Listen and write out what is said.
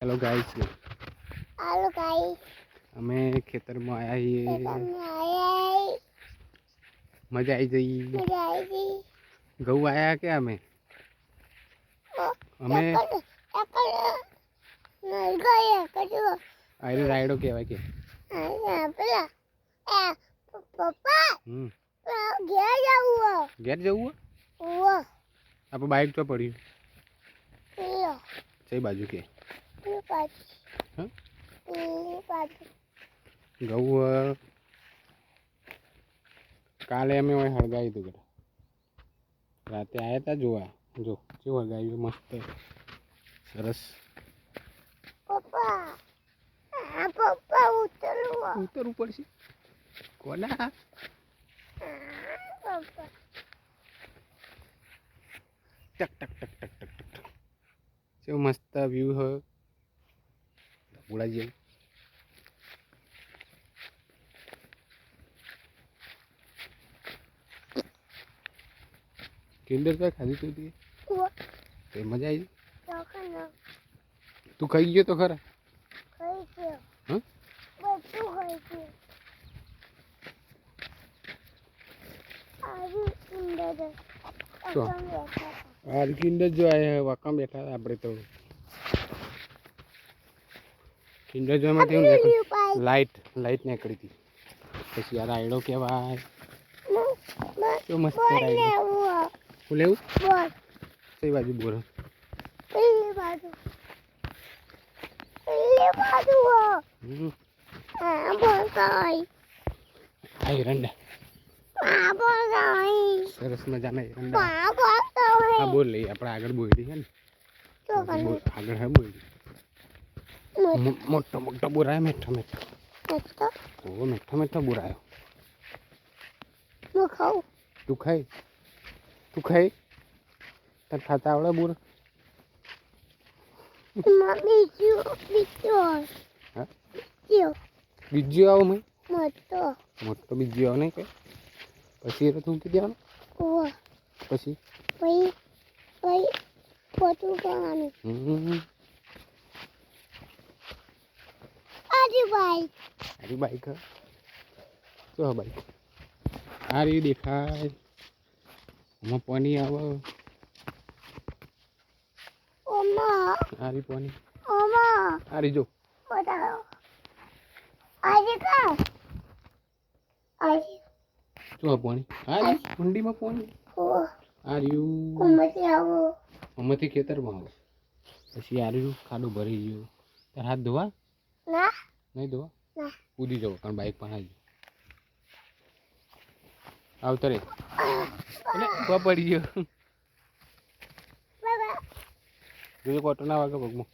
Hello guys. Hello guys. हमें खेतर में आया ही मजा आई गई। गऊ आया क्या हमें हमें अरे राइडो कहवा के घेर जाऊ आप बाइक तो पड़ी सही बाजू के गऊ काले अमे हड़गाई तू राते आया था जो जो जो हड़गाई मस्त सरस उतर ऊपर से कोना टक टक टक टक टक टक जो मस्त व्यू है उड़ा जाए किंडर का खाली तो दी तो मजा आई तू खाई गयो तो खरा हाँ तो आज किंडर जो आए हैं वाकम बैठा था अपने तो किंडर जो में लाइट लाइट निकली थी પછી આ રાયડો કહેવાય તો મસ્ત રાયડો હું લેવું કઈ બાજુ બોર આ એરંડા સરસ મજાના એરંડા હા બોર લઈએ આપણે આગળ બોયડી છે ને આગળ હે બોયડી મોટો મોટો બોરાય મીઠો મીઠો ઓ મીઠો મીઠો બોરાયો તું ખાઈ તાર ખાતા આવડે બોર બીજો આવો મેં મોટો બીજો આવો નહીં કે પછી એ તું કીધી દેવાનું પછી अरे बाइक है तो बाइक आ रही दिखाए हम पानी आव आ रही पानी आ रही जो जो पानी आ रही कुंडी में पानी आ रही हम खेतर में आव પછી आ रही खाडू भरी गयो तार हाथ धोवा नहीं धोवा कूदी जाओ कारण बाइक पर आई आवतरे पड़ी गयो जो कोटो ना वागे पगमो